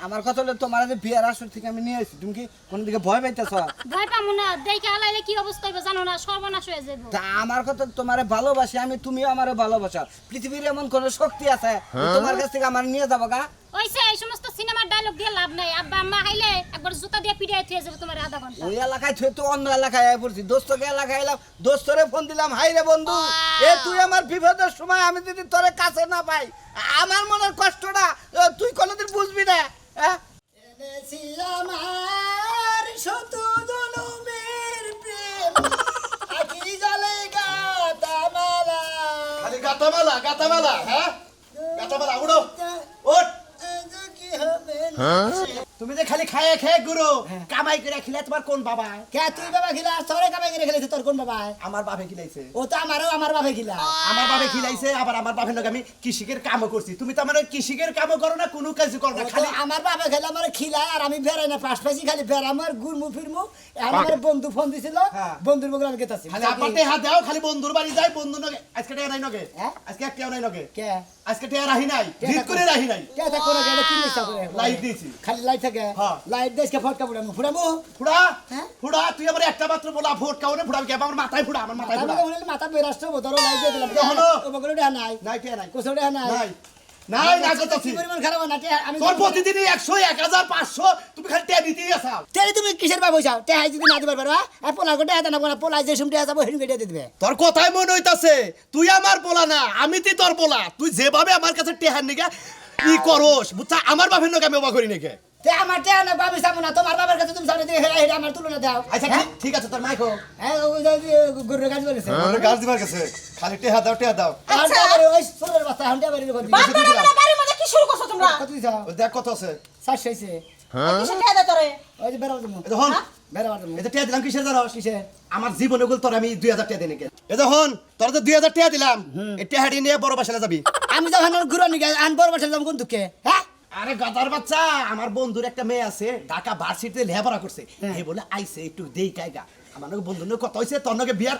আমার কথা হলো তোমার যে বিয়ার আসর থেকে আমি নিয়ে আসি, তুমি কি কোন দিকে ভয় পাইতেছ? ভয় পামু না, দেখে আলাইলে কি অবস্থা হবে জানো না, সর্বনাশ হয়ে যাবে। তা আমার কথা তোমারে ভালোবাসি আমি, তুমিও আমারে ভালোবাসো। পৃথিবীর এমন কোন শক্তি আছে তোমার কাছ থেকে আমার নিয়ে যাবো গা? ওইসে এই সমস্ত সিনেমার ডায়লগ দিয়ে লাভ নাই। আব্বা আম্মা আইলে একবার জুতা দিয়ে পিটাই থিয়ে যাবে তোমার আধা ঘন্টা। ওই এলাকায় তুই তো অন্য এলাকায় আয় পড়ছি, দোস্তকে এলাকায় এলাম, দোস্তরে ফোন দিলাম, হাই রে বন্ধু এ তুই আমার বিপদের সময় আমি যদি তোরে কাছে না পাই, আমার মনের কষ্টটা তুই কোনোদিন বুঝবি না। হ্যাঁ এনেছি আমার শত জনমের প্রেম আখি জলে গাতামালা খালি গাতামালা হ্যাঁ গাতামালা উড়ো ওঠ। কি হবে তুমি যে খালি খায়ে খেয়ে গুরু কামাই করে খিলে তোমার কোন বাবা? কে তুই বাবা খিলা সরে কামাই করে খেলেছিস তোর কোন বাবা? আমার বাপে খিলাইছে। ও তো আমার বাবা খিলা। আমার বাপে খিলাইছে, আবার আমার বাপের লগে আমি কৃষিকের কামও করছি। তুমি তো আমার কৃষিকের কামও করো না, কোনো কাজ করো না, খালি আমার বাবা খেলে আমার খিলায় আর আমি বেড়াই না, পাশাপাশি খালি বেড়া আমার ঘুরমু ফিরমু। এখন আমার বন্ধু ফোন দিছিল, বন্ধুর বগলে আমি গেতাছি। খালি আপাতে হাত দাও, খালি বন্ধুর বাড়ি যাই, বন্ধু নগে আজকে টেয়া নাই নগে, আজকে একটাও নাই নগে, কে আজকে টেয়া রাহি নাই, জিত করে রাহি নাই, কে তা করে গেলে কি নিছা করে লাইট দিয়েছি। খালি লাইট থাকে, হ্যাঁ। লাইট দেশকে ফটকা ফুড়ামু ফুড়া হ্যাঁ? ফুড়া তুই আমার একটা মাত্র বলা ভোট কাউনে ফুড়াবি, আমার মাথায় ফুড়া, আমার মাথায় ফুড়া। মাথা বেরাস্ত ধরো লাইট দিয়ে দিলাম। এখনো? ও বগলে দেয়া নাই, নাই টেয়া নাই, কোসো দেয়া নাই। নাই নাই না করতেছি। কি পরিমাণ খারাপ না আমি তোর প্রতিদিনই 100 1000 500 তুমি খালি টেয়া দিতেই আসাও। তেরি তুমি কিসের বাবু চাও তে হাই যদি না দিবার পারবা আর পোলা গোটে হাতে না পোলা পোলা যে সুমটে যাবো হেন কেটে দিবে। তোর কথাই মনে হইতাছে তুই আমার পোলা না, আমি তুই তোর পোলা। তুই যেভাবে আমার কাছে টেহার নিকে কি করস বুঝছা, আমার বাপের নকে আমি অবা করি নাকি? তে আমার তে না বাবু চাবো না, তোমার বাবার কাছে তুমি সামনে দিয়ে হেডা আমার তুলনা দাও। আচ্ছা ঠিক আছে, তোর মাইকো হ্যাঁ ওই যে গরুর গাছ বলেছে আমার গাছ দিবার কাছে খালি টেহা দাও। আর তারপরে ওই সোরের বাচ্চা হান্ডা বাড়ির কথা বাড়ির মধ্যে কি শুরু করছো তোমরা? কত দিছা? ওই দেখ কত আছে। শ্বাস হইছে কিসের ঠেয়া দেয় তোরে? ওই যে বেরাও তুমি এই দেখুন বেরাও তুমি এটা টেহা দিলাম কিসের জানোস? কিসে আমার জীবনে গুলো তোর আমি 2000 টাকা দিই নাকি? এই দেখুন তোর তো 2000 টাকা দিলাম, এই টেহাটি নিয়ে বড় বাসায় যাবি। আমি যখন ঘুরে নিয়ে আন বড় বসে যাবো কোন দুঃখে হ্যাঁ আরে গাদার বাচ্চা, আমার বন্ধুর একটা মেয়ে আছে ঢাকা ভার্সিটিতে লেখাপড়া করছে, এই বলে আইছে একটু দেই কাইগা। আমার নাকি বন্ধুর নাকি কথা হইছে, তোর নাকি বিয়ার।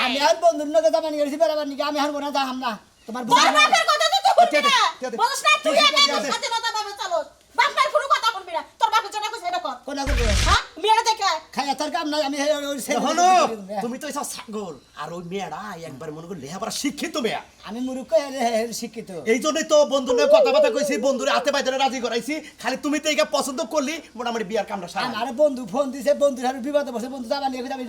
আমি আর বন্ধুর নগে যাবা নিয়ে গেছি বেড়াবার নিয়ে আমি হারবো না যাহাম না তোমার তোর বাপের কথা তো তুই শুনবি না। টিয়া দে। বলিস না তুই টিয়া দে, একা টিয়া দে। স্বাধীনতা ভাবে চালাস। বাপের কোনো কথা শুনবি না। তোর বাপের জন্য কইছে এটা কর। কোনা করবে হ্যাঁ? মেয়েরা দেখে খাইয়া তার কাম নাই আমি ওই ছেলে হলো তুমি তো এসব ছাগল, আর ওই মেয়েরা একবার মনে করি লেখাপড়া শিক্ষিত মেয়া। আমি মুরুক্ষ শিক্ষিত এই জন্যই তো বন্ধুর নিয়ে কথাবার্তা কইছি, বন্ধুরে হাতে পাইতে রাজি করাইছি। খালি তুমি তো এইটা পছন্দ করলি, মোটামুটি বিয়ার কামটা সারা। আমার বন্ধু ফোন দিছে বন্ধুর হারে বিপদে বসে বন্ধু যাবা নিয়ে আমি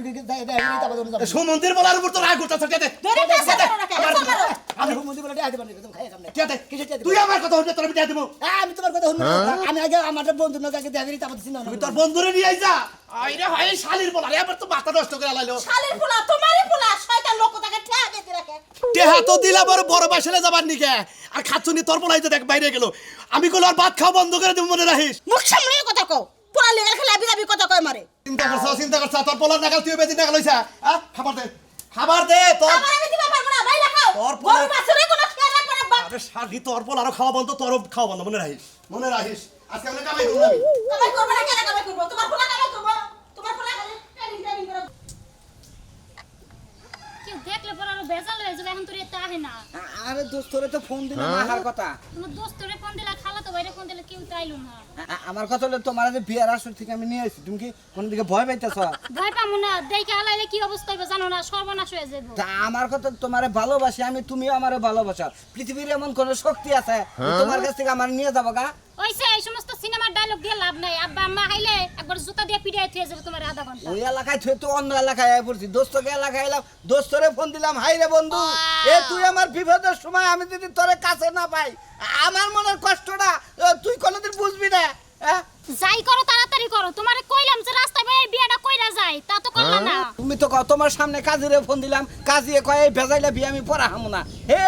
সুমন্দির বলার উপর তো রাগ উঠতেছে। ধরে কাছে ধরে রাখে। চলো। আমি বন্ধু বলে আইতে পারি তুমি খাইয়া কাম নাই তুই আমার কথা হইলে তোর আমি দিয়ে দেবো। আমি তোমার কথা শুনবো আমি আগে আমার বন্ধু নগে আগে দেখাই তারপর দিছি না তুই তোর বন্ধুরে নিয়ে আইসা আইরে হয় শালির বলার, এবার তো মাথা নষ্ট করে আলাইলো। শালির পোলা তোমারই পোলা শয়তান লোক তাকে ঠেয়া দিতে রাখে। টেহা তো দিলা বড় বাসালে যাবার নিকে, আর খাচ্ছুনি তোর বলাইতে দেখ বাইরে গেল। আমি কইলো আর ভাত খাওয়া বন্ধ করে দেব, মনে রাখিস। মুখ সামনে কথা কও। পোলা লেগে খেলা বিজাবি কথা কয় মারে। চিন্তা করছ তোর পোলার নাগাল তুই বেদিন নাগাল হইছা। খাবার দে তোর। আমার আমি দিবা পারবো না, ভাই রাখাও। তোর পোলা- গরু বাছুরে কোনো খেয়াল রাখবে না বাপ। আরে শালি তোর পোলারও খাওয়া বন্ধ, তোরও খাওয়া বন্ধ, মনে রাখিস। আজকে আমরা কামাই করব আমি। কামাই করবে না, কেন কামাই করবো? তোমার পোলা কামাই করবো। তোমার পোলা খালি ট্রেনিং করে। কেউ দেখলে পর আরো বেজাল হয়ে যাবে, এখন তোর এতে আহে না। আরে দোস্তরে তো ফোন দিলাম আহার কথা। তোমার দোস্তরে ফোন দিলা, খালাতো ভাইরে ফোন দিলা, কেউ চাইলো না। আমার কথা হলো তোমার যে বিয়ার আসর থেকে আমি নিয়ে আসি, তুমি কি কোন দিকে ভয় পাইতেছ? ভয় পামু না, দেখে আলাইলে কি অবস্থা হবে জানো না, সর্বনাশ হয়ে যাবে। তা আমার কথা তোমারে ভালোবাসি আমি, তুমিও আমারে ভালোবাসো। পৃথিবীর এমন কোন শক্তি আছে তোমার কাছ থেকে আমার নিয়ে যাবো গা? ওইসে এই সমস্ত সিনেমার ডায়লগ দিয়ে লাভ নাই। আব্বা আম্মা আইলে একবার জুতা দিয়ে পিটাই থিয়ে যাবে তোমার আধা ঘন্টা। ওই এলাকায় তুই তো অন্য এলাকায় আয় পড়ছি, দোস্তকে এলাকায় এলাম, দোস্তরে ফোন দিলাম, হাই রে বন্ধু এ তুই আমার বিপদের সময় আমি যদি তোরে কাছে না পাই, আমার মনের কষ্টটা তুই কোনোদিন বুঝবি না। হ্যাঁ যাই করো তাড়াতাড়ি করো, তোমারে কইলাম যে রাস্তায় ভাই বিয়াটা কইরা যায়, তা তো করলা না। তুমি তো কও, তোমার সামনে কাজীরে ফোন দিলাম, কাজীয়ে কয় এই ভেজাইলে বিয়ে আমি পড়া হামু না। হে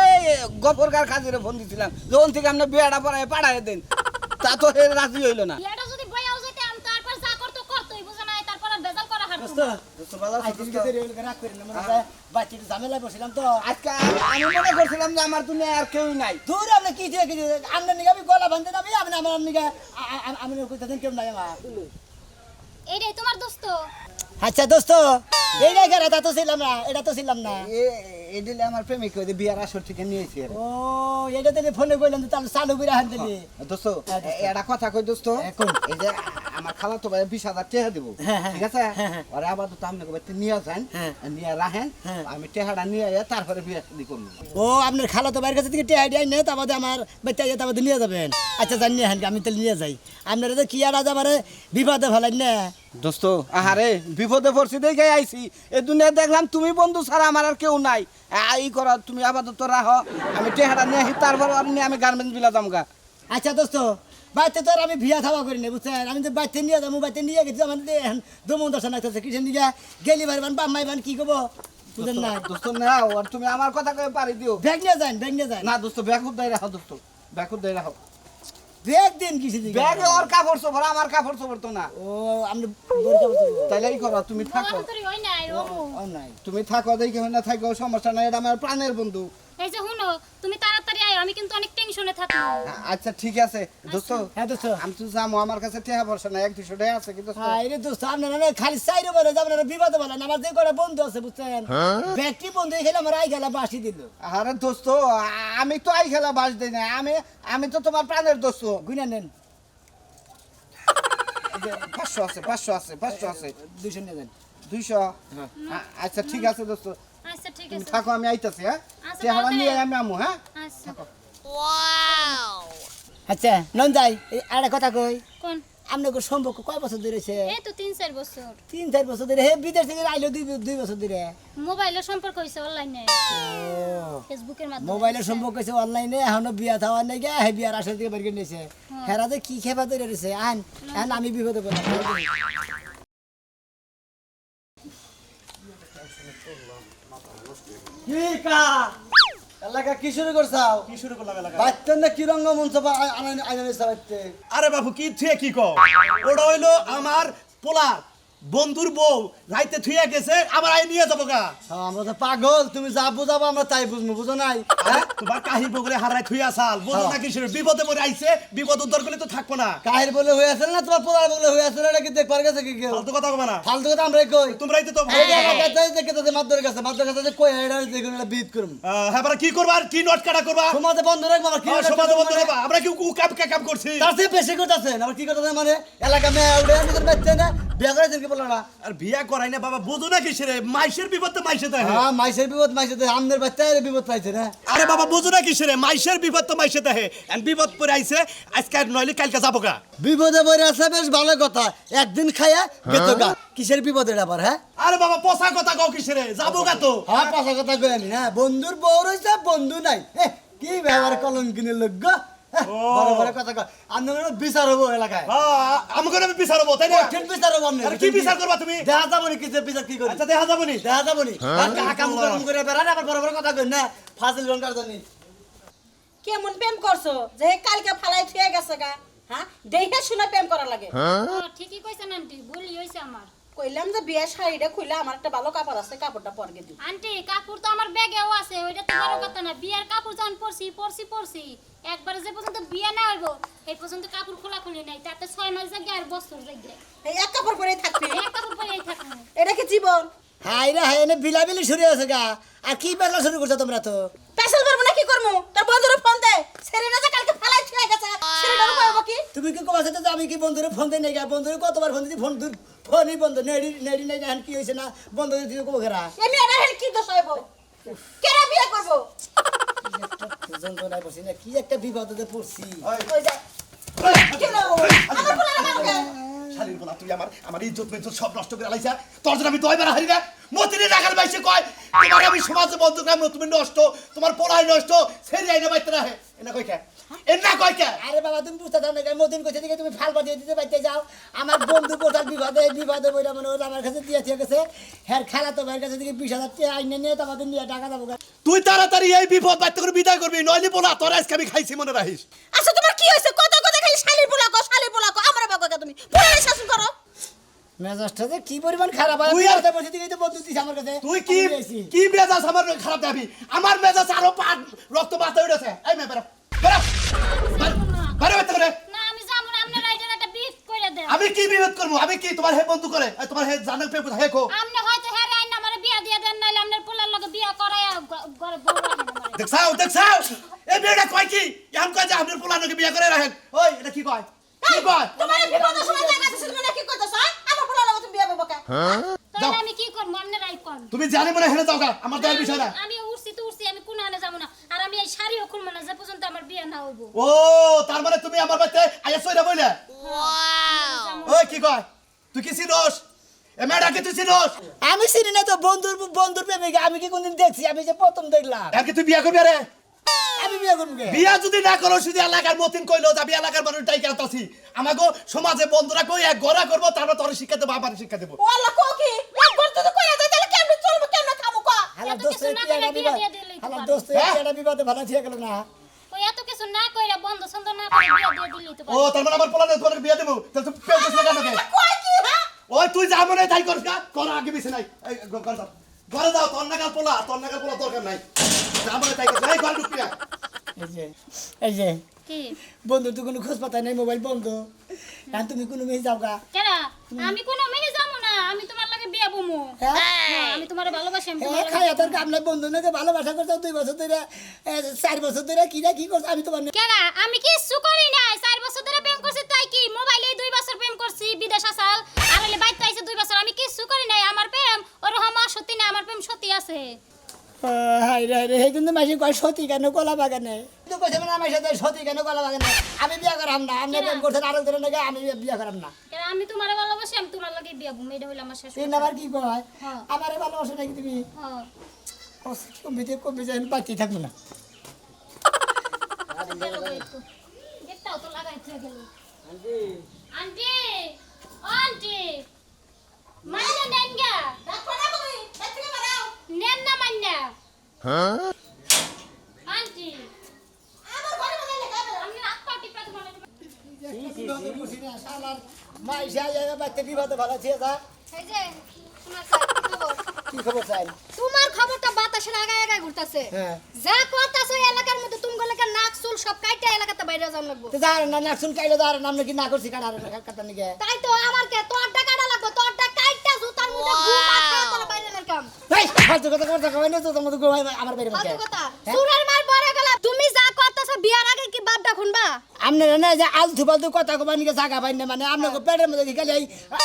গফরকার কাজীরে ফোন দিছিলাম, যখন থেকে আমরা বিয়েটা পড়ায় পাঠায় দিন, তা তো হে রাজি হইল না। বিয়াটা যদি বইয়াও যেতে আম তারপর যা করতে করতেই বুঝা নাই, তারপর আর বেজাল করা হারতো না। বাচ্চাটা ঝামেলায় বসছিলাম তো আজকে আমি মনে করছিলাম যে আমার দুনিয়া আর কেউই নাই। দূর আপনি কি দিয়ে আপনার নিকে আমি গলা ভাঙতে যাবি আপনি আমার নিকে আমি কইতেছেন কেউ নাই আমার এইটাই তোমার দোস্ত। আচ্ছা দোস্ত এই জায়গায় এটা তো ছিলাম না, এটা তো ছিলাম না। এই দিলে আমার প্রেমিক ওই যে বিয়ার আসর থেকে নিয়েছি আর ও এটা তো ফোনে কইলাম তো তাহলে চালু করে হাত দিলি। দোস্ত এটা কথা কই দোস্ত এই যে আমার খালা তো ভাই 20,000 টাকা দিব ঠিক আছে ওরে আপাতত আপনি কইতে নিয়ে যান নিয়ে রাখেন আমি টাকাটা নিয়ে তারপরে বিয়া শাদী করব। ও আপনার খালা তো বাইরের কাছে থেকে টেহাই দেয় নেই তারপরে আমার বাচ্চা যেতে আমাদের নিয়ে যাবেন। আচ্ছা জান নিয়ে হান আমি তাহলে নিয়ে যাই। আপনারা তো কি আর আজ আমার বিপদে ফেলেন না। দোস্ত আহারে বিপদে পড়ছি দেখে আইছি এই দুনিয়া দেখলাম তুমি বন্ধু ছাড়া আমার আর কেউ নাই। এই করো তুমি আপাতত রাখো আমি টাকাটা নিয়ে আসি তারপরে নিয়ে আমি গার্মেন্টস বিলা দামগা। আচ্ছা দোস্ত বাড়িতে তো আর আমি ভিয়া থাওয়া করি না বুঝছেন, আমি তো বাড়িতে নিয়ে যাবো, বাড়িতে নিয়ে গেছি আমাদের দমন দর্শন লাগতেছে কিসের দিকে গেলি বারবান বাম্মাইবান কি করবো বুঝলেন না। দোস্ত নাও আর তুমি আমার কথা কয়ে পারি দিও। ব্যাগ নিয়ে যান, ব্যাগ নিয়ে যান। না দোস্ত ব্যাগ উদ্দাই রাখো দোস্ত ব্যাগ উদ্দাই রাখো। ব্যাগ দিন কিসের দিকে? ব্যাগে ওর কাপড় চোপড় আমার কাপড় চোপড় তো না। ও আপনি বলতে বলতে তাইলে এই করো তুমি থাকো অন্তরি হই নাই বাবু। ও নাই তুমি থাকো দেখে না থাকো সমস্যা নাই, এটা আমার প্রাণের বন্ধু। এই যে শুনো তুমি তাড়াতাড়ি আয়, আমি কিন্তু অনেক টেনশনে থাকি। আচ্ছা ঠিক আছে দোস্ত হ্যাঁ দোস্ত। আমি তো যাবো আমার কাছে টাকা পয়সা নাই 100-200 টাকা আছে কি দোস্ত? হ্যাঁ রে দোস্ত আপনারা না খালি চাইরে বলে যাবেন আর বিপদে বলেন। আমার যে কটা বন্ধু আছে বুঝছেন ব্যাগটি বন্ধু এখানে আমার আই গেলা বাসি দিল। আরে দোস্ত আমি তো আই খেলা বাস দেই না, আমি তো তোমার প্রাণের দোস্ত। গুনা নেন 500 আছে 500 আছে 500 আছে 200 নিয়ে যান। 200। আচ্ছা ঠিক আছে দোস্ত আচ্ছা ঠিক তুমি আছে। থাকো আমি আইতাছি। হ্যাঁ আচ্ছা, টাকাটা তাড়াতাড়ি। নিয়ে আমি আমু। হ্যাঁ আচ্ছা আচ্ছা নন যাই আর একটা কথা কই, কোন? আপনাকে সম্পর্ক কয় বছর ধরেছে? এই তো 3-4 বছর 3-4 বছর ধরে। হে বিদেশ থেকে আইলো 2 বছর ধরে। মোবাইলে সম্পর্ক হইছে অনলাইনে ফেসবুকের মাধ্যমে। মোবাইলের সম্পর্ক হয়েছে অনলাইনে, এখনো বিয়া থাওয়ার নাই গে, হে বিয়ার আসর থেকে বের করে নিয়েছে। হেরা যে কি খেপা ধরে রয়েছে আন এখন আমি বিপদে পড়লাম। কি কা এলাকা কি শুরু করছাও? কি শুরু করলাম এলাকা? বাইতে না কি রঙ্গমঞ্চ আইনে সাইতে? আরে বাবু কি থুয়ে কি কও? ওটা হইলো আমার পোলা বন্ধুর বউ রাইতে থুয়ে গেছে, আবার আই নিয়ে যাবো গা। আমরা তো পাগল, তুমি যা বুঝাবো আমরা তাই বুঝবো, বুঝো নাই? হ্যাঁ তোমার কাহি বগরে হারাই থুই আসাল বুঝো না কিসের বিপদে পড়ে আইছে, বিপদ উদ্ধার করলে তো থাকবো না। কাহির বলে হয়ে আছে না তোমার পোলার বলে হয়ে আছে না, এটা কি দেখবার গেছে কি কেউ? ফালতু কথা কবে না, ফালতু কথা আমরা কই? তোমরাই তো এই যে এলাকায় দেখে তো মাদ্দর কাছে কই এটা দেখুন এটা বিট করুম। হ্যাঁ এবার কি করবা আর কি নট কাটা করবা? সমাজে বন্ধ রাখবো আমার কি? সমাজে বন্ধ করবা, আমরা কি কাম করছি? তার চেয়ে বেশি করতেছেন আবার কি করতেছেন মানে এলাকা মেয়ে উড়ে নিজের বাচ্চা না বিয়ে করেছেন কি বলো না? আর বিয়া করাই না বাবা, বুঝো না কিসের মাইশের বিপদ তো মাইশে দেয়। হ্যাঁ মাইসের বিপদ মাইসে আমনের বাচ্চা বিপদ পাইছে না। আরে বাবা বুঝো না কিসের মাইশের বিপদ তো মাইশে দেয়। বিপদ পরে আইছে আজকে আর নইলে কালকে যাবো গা। বিপদে পড়ে আছে বেশ ভালো কথা, একদিন খাইয়া গেতো গা। কিসের বিপদ এটা আবার? হ্যাঁ আরে বাবা পচা কথা কও কিসের, যাবো গা তো। হ্যাঁ পাশা কথা কই আমি না, বন্ধুর বউ রয়েছে বন্ধু নাই। কি ব্যবহার কলঙ্কিনের লোক গো। বড় বড় কথা কয় আন্দোলন বিচার হবো এলাকায়। আমাকে আমি বিচার হবো তাই না? ঠিক বিচার হবো আরে কি বিচার করবা তুমি? দেখা যাবো নি কিসের বিচার কি করি? আচ্ছা দেখা যাবো নি। দেখা যাবো নি কাম করে বেড়ান আবার বড় বড় কথা কই না ফাজিল গঙ্গার জানি। কেমন প্রেম করছো যে কালকে ফালাই থুয়ে গেছে গা? হ্যাঁ দেখে শুনে প্রেম করা লাগে। ঠিকই কইছেন আন্টি, ভুলই হইছে আমার। কইলাম যে বিয়ে শাড়িটা খুইলে আমার একটা ভালো কাপড় আছে, কাপড়টা পরগে দিও। আন্টি কাপড় তো আমার ব্যাগেও আছে, ওইটা তো বড় কথা না। বিয়ার কাপড় যখন পরছি একবারে যে পর্যন্ত বিয়ে না হইব এই পর্যন্ত কাপড় খোলাখুলি নাই, তাতে 6 মাস জাগে আর বছর জাগে এই এক কাপড় পরেই থাকবি, এক কাপড় পরেই থাকবো। এটা কি জীবন? হাই রে হাই এনে বিলাবিলি শুরু আছে গা। আর কি বেলা শুরু করছো তোমরা তো? পেশাল করবো না কি করবো? তোর বন্ধুর ফোন দে, ছেড়ে না যে কালকে ফালাই থুয়ে গেছে, ছেড়েটারও পাবো কি? তুমি কি কমাছে তো আমি কি বন্ধুরে ফোন দেই নাই গা? বন্ধুরে কতবার ফোন দিছি, ফোনই বন্ধ নেড়ি নেড়ি নাই এখন কি হইছে না বন্ধ করে দিও কবো ঘেরা। এমনি এটা হেল কি দোষ হইব? কেরা বিয়ে করবো? যন্ত্রণায় পড়ছি না, কি একটা বিপদে পড়ছি। ওই যা কেন আমার বলে আমাকে শালীর বলা তুই আমার ইজ্জত মেজ্জত সব নষ্ট করে আলাইছা। তোর জন্য আমি 2 বার হারি না মতিনি রাখার বাইসে কয় তোমার আমি সমাজে বন্ধ কাম তুমি নষ্ট, তোমার পড়াই নষ্ট, ছেড়ে আইনা বাইতে রাখে এনা কই কে এনা কই কে? আরে বাবা তুমি বুঝতে দাও না, মদিন কইছে দিকে তুমি ফাল বাজিয়ে দিতে বাইতে যাও। আমার বন্ধু কোটাল বিপদে বইরা মনে হলো আমার কাছে দিয়ে গেছে। হ্যাঁ খালা তো ভাইয়ের কাছে দিকে 20,000 টাকা আইনে নিয়ে তোমাদের নিয়ে টাকা দেবো। তুই তাড়াতাড়ি এই বিপদ বাইতে করে বিদায় করবি, নইলে বলা তোর আজকে আমি খাইছি মনে রাখিস। আচ্ছা তোমার কি হইছে? কত খালি শালির পোলা কো আমার বাবা তুমি পুরো শাসন করো। মেজাজটা যে কি পরিমাণ খারাপ হয়, তুই বিপদে বসে দিকে তো বন্ধু দিছে আমার কাছে। তুই কি মেজাজ আমার খারাপ দেবি? আমার মেজাজ আরো রক্ত বাতা উঠেছে। এই মে বেরো বেরো বেরো বেরো বেরো করে। না আমি যাবো না, আপনারা এটা একটা বিট করে দেন। আমি কি বিভেদ করবো? আমি কি তোমার হে বন্ধু করে তোমার হে জানার পেয়ে হে কো আমনে হয়তো হেরে আইন আমারে বিয়া দিয়ে দেন নাইলে আমনের পোলার লগে বিয়া করায়া ঘরে বউ রাখেন আমারে। দেখছাও এই মেয়েটা কয় কি এখন কয় যে আপনার পোলানোকে বিয়ে করে রাখেন। ওই এটা কি কয় কি কয়? তোমার বিপদের সময় জায়গা দিছিল না কি কইতাছ আমার পোলা লাগা তুমি বিয়া করব কা তাহলে আমি কি করব আমনে রাই কোন। তুমি জানি মনে হেরে যাও গা, আমার দেওয়ার বিষয় না। আমি উড়ছি তো উড়ছি, আমি কোন আনে যাব না। আর আমি এই শাড়িও খুলব না যে পর্যন্ত আমার বিয়া না হইব। ও তার মানে তুমি আমার বাড়িতে আইয়া সইরা বইলে। ওই কি কয় তুই কি চিনোস এ মেয়েটাকে? তুই চিনোস? আমি চিনি না তো বন্ধুর প্রেমিক, আমি কি কোনদিন দেখছি? আমি যে প্রথম দেখলাম। এমনকি তুই বিয়ে করবি রে? আমি বিয়ে করবো কে? বিয়া যদি না করো শুধু এলাকার মতিন কইলো যাবি, এলাকার মানুষ টাই কেতাছি আমাগো সমাজে বন্ধুরা কই এক গড়া করবো, তারপর তোর শিক্ষা দেবো, আমার শিক্ষা দেবো। ও আল্লাহ কো কি একবার যদি কইয়া যায় তাহলে কেমনে চলবে কেমনে খাবো কা হালার এত দোস্ত কিছু না করে বিয়ে দিয়ে দিলেই তো হালার পারে। দোস্ত এটা বিপদে ভালো ঠিক গেল না। ওই এত কিছু না কইরা বন্ধ ছন্দ না করে বিয়া দিয়ে দিলেই তো ও পারে। তার মানে আমার পোলানে তোর বিয়ে দেবো, তাহলে তুই পেয়ে দিস না কেন কে? কই কি হ্যাঁ ওই তুই যা মনে হয় তাই করিস না, তোর আগে বেশি নাই। এই ঘরে যাও, ঘরে যাও, তোর নাগাল পোলা দরকার নাই। যা মনে হয় তাই করিস, এই ঘরে ঢুকবি না। এই যে কি বন্ধু তো কোনো খোঁজ পাতা নেই, মোবাইল বন্ধ। এখন তুমি কোনো মেয়ে যাও গা? কেডা? আমি কোনো মেয়ে যাবো না, আমি তোমার লাগে বিয়া বমু। হ্যাঁ আমি তোমারে ভালোবাসি, আমি হ্যাঁ, তোমারে খাইয়া তোর কাম নাই, বন্ধু নাকি ভালোবাসা করছো 2 বছর ধরে, 4 বছর ধরে কি করছো? আমি তোমার কেডা? আমি কিচ্ছু করি নাই। 4 বছর ধরে প্রেম করছি, তাই কি মোবাইলে 2 বছর প্রেম করছি, বিদেশ আসাল আর হলে বাইতে আইছে 2 বছর। আমি কিচ্ছু করি নাই। আমার প্রেম ওরকম সত্যি না, আমার প্রেম সত্যি আছে। হাই রে রে, সেই জন্য মাসি কয় সতী কেন কলা বাগানে? কিন্তু কইছে মানে আমার সাথে সতী কেন কলা বাগানে? আমি বিয়া করাম না। আপনি প্রেম করছেন আরেক ধরে নাকি, আমি বিয়া করাম না। কেডা? আমি তোমারে ভালোবাসি, আমি তোমার লাগে বিয়া বমু। এটা হইলো আমার শেষ 3 কথা। নাম্বার কি কয়? হ্যাঁ। আমারে ভালোবাসো নাকি তুমি? হ্যাঁ। কমবে যাই বাকি থাকবো না। গেলো গো একটু। গেটটাও তো লাগাই থুয়ে গেল। আন্টি ও আন্টি মাইনা নেন গা। দেখো না তুমি এত থেকে মারাও নেন না মাইনা। আন্টি আমার ঘরে মনে লাগাবে আমি রাত পাটি পেট মানে মাইসা জায়গা বাচ্চা বিবাদে ভালো ছিল তা এই যে তোমার খবর। কি খবর চাই? তোমার খবরটা বাতাসের আগায় আগায় ঘুরতাছে। হ্যাঁ। যা করতাছে এলাকার মধ্যে তুমি এলাকার নাক চুল সব কাইটা এলাকাতে বাইরে যাওয়া লাগবো। তো যার না নাকসুন কাইলে যার নাম নাকি না করছি কাটার কাটা নিকে। তাই তো আমার কে তোরটা কাটা লাগবে, তোরটা কাইটা জুতার মধ্যে ঘুম আটকে তোর বাইরে নাকাম। এই ফালতু কথা কথা কই না তো তোমাদের গোমাই আমার বাইরে মধ্যে। ফালতু কথা। সুরের মার বড় গলা। তুমি যা করতাছো বিয়ার আগে কি বাপটা খুনবা? আমনে না যে আলতু ফালতু কথা কবা নিকে জায়গা পাই না, মানে আমনে পেটের মধ্যে কি খালি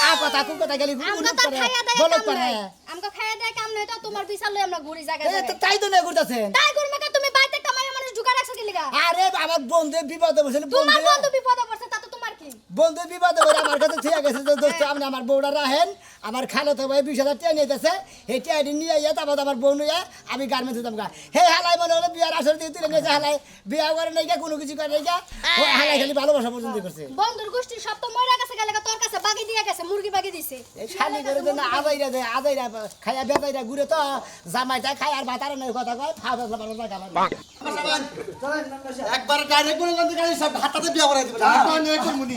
আ কথা কু কথা খালি আমগো উলুপ তো করে খাইয়া দেয় বলক কাম করে। নাই। আমগো খাইয়া দেয় কাম নাই, তো তোমার বিচার লই আমরা ঘুরি জায়গা এই তো জায়গা। তাই তো না করতেছেন। তাই গুরমাকে তুমি বাইতে কামাইয়া মানুষ ঢুকা রাখছো কি লিগা? আরে আমার বন্ধু বিপদে বসেছিল, তোমার বন্ধু বন্ধু বিপদে পড়ছে, তা তো তোমার কি? বন্ধু বিপদে পড়ে আমার কাছে ঠিক গেছে যে দোস্ত আপনি আমার বউটা রাখেন, আমার খালাতো ভাই 20,000 টাকা নিতেছে, এই টাকা নিয়ে ইয়া তারপর আমার বউ নিয়ে আমি গার্মেন্টস দিতাম গা। হে হালাই মনে হলো বিয়ার আসর দিয়ে তুলে নিয়েছে, হালাই বিয়া করে নাই গা, কোনো কিছু করে নাই গা, ও হালাই খালি ভালোবাসা পর্যন্ত করছে। বন্ধুর গোষ্ঠী সব তো মইরা গেছে, গেলে তোর কাছে বাকি দিয়ে গেছে, মুরগি বাকি দিছে। এই শালি করে দেন আজাইরা দেয়, আজাইরা খাইয়া বেজাইরা ঘুরে তো জামাইটা খাই আর ভাতার নাই কথা কয়, ফাও ভালো ভালো খাবার। একবার ডাইরেক্ট বলে লান্দি গাড়ি সব হাতাতে বিয়ে করাই দিবেন। এখন নিয়ে কোন মুনি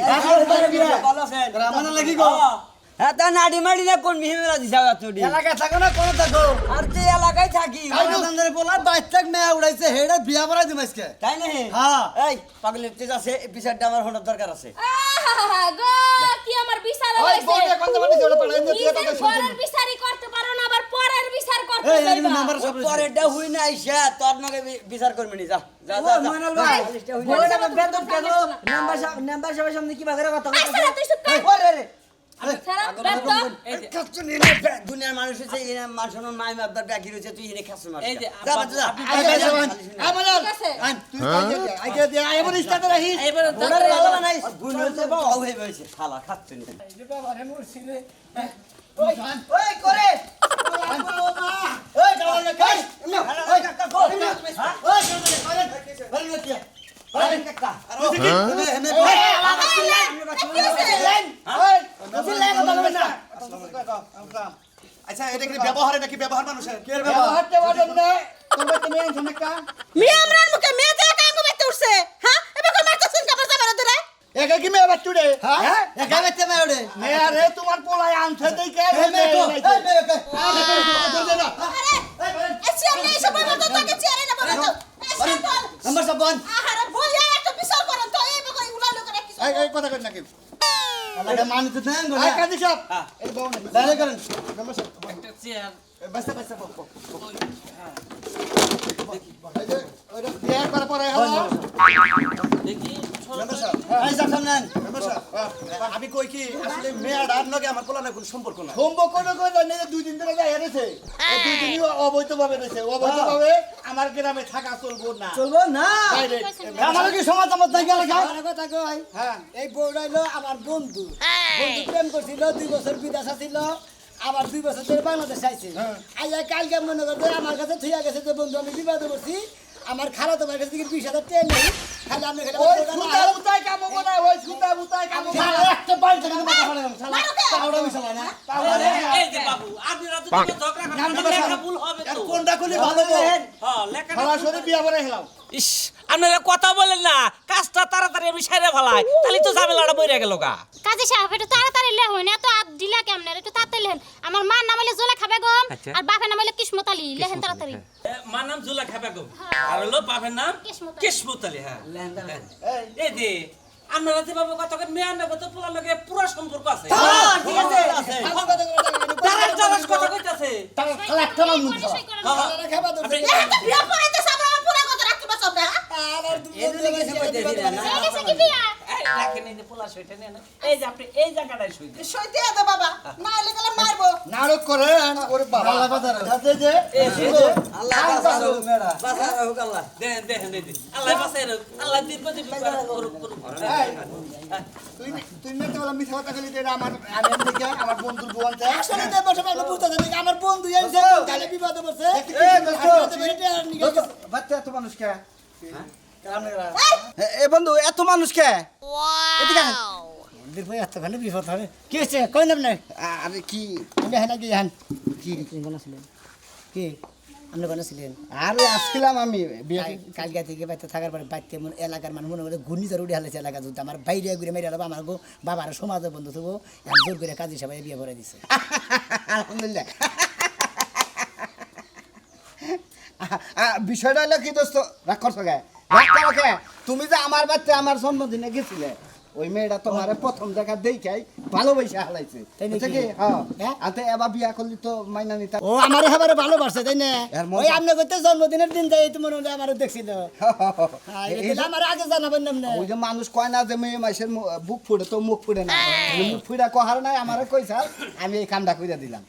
আমার লাগি গো হ্যাঁ তা নাড়ি মাড়ি না কোন মিহিমেলা দিছা তুই এলাকা থাকো না কোন থাকো আর তুই এলাকায় থাকি আমাদের বলা বাইক মেয়ে উড়াইছে হেডা বিয়া করাই দিম আজকে তাই না হ্যাঁ এই পাগলের তেজ আছে বিচারটা আমার হঠাৎ দরকার আছে আহা গো কি আমার বিচার ওই হইছে বউটা কথা বলি জোড়া পাড়াই না তুই নিজের কথা শুনছিস ঘরের বিচারই করতে পারো না, আবার পরের বিচার করতে এই যাইবা নাম্বার সব পরেরটা হুই না আইসা তোর নাকি বিচার করবি নি যা যা ও মইনাল ভাই বউটা বেদব কেন নাম্বার সবার সামনে কি বাজারে কথা আই সারা তুই চুপ কর ওরে রে সারা বেদ কাচ্চু নিয়ে নে দুনিয়ার মানুষ হচ্ছে এই মানুষের মাই মাপদার ব্যাকি রয়েছে তুই এনে খাস মার এই যে যা বাচ্চা যা আমাদের ঠিক আছে আন তুই কই যাবি আইকে দে আইবো স্টার্টে রাখি এবারে তোর ভালো বানাই ভুল হচ্ছে বাবা হয়ে হয়েছে শালা খাচ্ছে নি বাবারে মুরছি রে। ওই করে ওই গাওয়া না কাই ওই কাকা কো ওই গাওয়া না কাই বলি না কি ওই কাকা হেমে হেমে আচ্ছা এটা কি ব্যবহারে নাকি ব্যবহার মানুষের? মিয়া আমরার মুখে মেয়ে দিয়ে কাঙ্গো বাইতে উঠছে হ্যাঁ এবার কই মারতেছেন কাপড় জামার ধরে তোমার পোলায় আনছে দেখে আরে এসি আপনি এসব বলতো তাকে চেয়ারে না বলতো নাম্বার সব বন্ধ আহারে বইয়া একটা বিচার করেন তো এই বকই উলালো করে কিছু কথা কই নাকি এলাকা মানি তো দেন এই কাজী সাহেব এই বউ না দাঁড়ে করেন মেম্বার সাহেব একটা চেয়ার বাসা বাসা এই যে ওইটা বিয়ে করে পরে হলো দেখি মেম্বার সাহেব এই সাহেব সামনেন মেম্বার সাহেব আমি কই কি আসলে মেয়ার আর নগে আমার পোলানের কোনো সম্পর্ক নাই সম্পর্ক কই জানি যে 2 দিন ধরে যাই এনেছে এই 2 দিনই অবৈধভাবে রয়েছে অবৈধভাবে আমার গ্রামে থাকা চলবো না চলবো না আমার কি সমাজ আমার থেকে এলাকা আমার কথা কই হ্যাঁ এই বউটা হইলো আমার বন্ধু বন্ধু প্রেম করছিল 2 বছর বিদেশ ছিল আবার 2 বছর ধরে বাংলাদেশ আইছে আইয়া কালকে মনে করতে আমার কাছে থুইয়া গেছে তো বন্ধু আমি বিবাদ করছি আমার খালাতো ভাইয়ের কাছে 20,000 টাকা নেই খালি আপনি খালি ওই সুতা বুতাই কাম হবে না ওই সুতা বুতাই কাম হবে না একটা বাইক থেকে মাথা ফাড়ে শালা তাওড়া মিশালা না এই যে বাবু আপনারা তো কোনো ঝগড়া করেন লেখা ভুল হবে তো কোনটা কলি ভালো বল হ্যাঁ লেখা সরাসরি বিয়া করে হেলাও ইস আপনারা কথা বলেন না কাজটা তাড়াতাড়ি আমি সাইরে ফেলাই তাহলে তো ঝামেলাটা বইরা গেল গা কাজী সাহেব একটু তাড়াতাড়ি লেহন এত আদ দিলা কেমনে একটু তাড়াতাড়ি লেহন আমার মা নাম হইলে জোলা খাবে গম আচ্ছা। আর বাপের নাম হইলে কিসমত আলী লেহেন তাড়াতাড়ি মার নাম জুলা খাবে গো আর হলো বাপের নাম কিসমত আলী। কিসমত আলী হ্যাঁ এই যে আপনারা যেভাবে কথা কন মেয়ার না কত পোলা লাগে পুরো সম্পর্ক আছে ঠিক আছে ভালো কথা দাঁড়ান দাঁড়ান কথা কইতাছে তার খালা একটা নাম মুখ পরিচয় করে হ্যাঁ, দাও। খাবার খাবার আপনি- এত বিয়া পড়াইতেছ আমার পুরা কথা রাখতে পারছ না আর এদিকে কিছু কইতেছি না, না। হয়ে গেছে কি বিয়া এই, রাখেন এই যে পোলা সইটা নেন এই যে আপনি এই জায়গাটায় সই দেন সইতে দে বাবা না হলে গেলে মারবো নাটক করে ওরে বাবা আল্লাহ বাজার আছে যে আল্লাহ বাঁচাও মেরা বাঁচাও হোক আল্লাহ দেন দেন দেন আল্লাহ বাঁচাই রাখ আল্লাহ দীর্ঘজীবী করুক করুক তুই তুই মেতে বলা মিথ্যা কথা কইলি যে এটা আমার আমি দেখে আমার বন্ধুর বোন চাই আসলে তো বসে আপনি বুঝতে দেন আমার বন্ধু এসে তাহলে বিবাদ করছে এই দোস্ত নিয়ে দোস্ত বাচ্চা এত মানুষ কে এ বন্ধু এত মানুষ কে এদিকে আয়। ভাই এতখানি বিপদ হবে কি হচ্ছে কই নাম না আরে কি আমি হ্যাঁ নাকি হ্যাঁ কি কোন ছিলেন কি আপনি কোন ছিলেন আরে আসছিলাম আমি বিয়ে কালকে থেকে বাইতে থাকার পরে বাইতে এলাকার মানুষ মনে করে ঘূর্ণিঝড় উঠে হালেছে এলাকা যদি আমার বাইরে ঘুরে মেরে আলো আমার বাবার সমাজের বন্ধু থাকবো আমি জোর করে কাজী সবাই বিয়ে করে দিছে আলহামদুলিল্লাহ বিষয়টা হলো কি দোস্ত রাগ করছো গে রাগ করো কে তুমি যে আমার বাচ্চা আমার জন্মদিনে গেছিলে ওই মেয়েটা তোমার প্রথম দেখা দেখাই ভালোবাসা হালাইছে তাই নাকি? বুঝছো কি হ্যাঁ হ্যাঁ? আতে এবার বিয়া করলি তো মাইনা নিতা ও আমার এবারে ভালোবাসছে তাই না এর মন- ওই আপনি করতে জন্মদিনের দিন যাই তো মনে হয় আমার দেখছিল আমার আগে জানাবেন না ওই যে মানুষ কয় না যে মেয়ে মাসের বুক ফুড়ে তো মুখ ফুড়ে না মুখ ফুড়া কহার নাই আমারে কইছা আমি এই কামটা কইরা দিলাম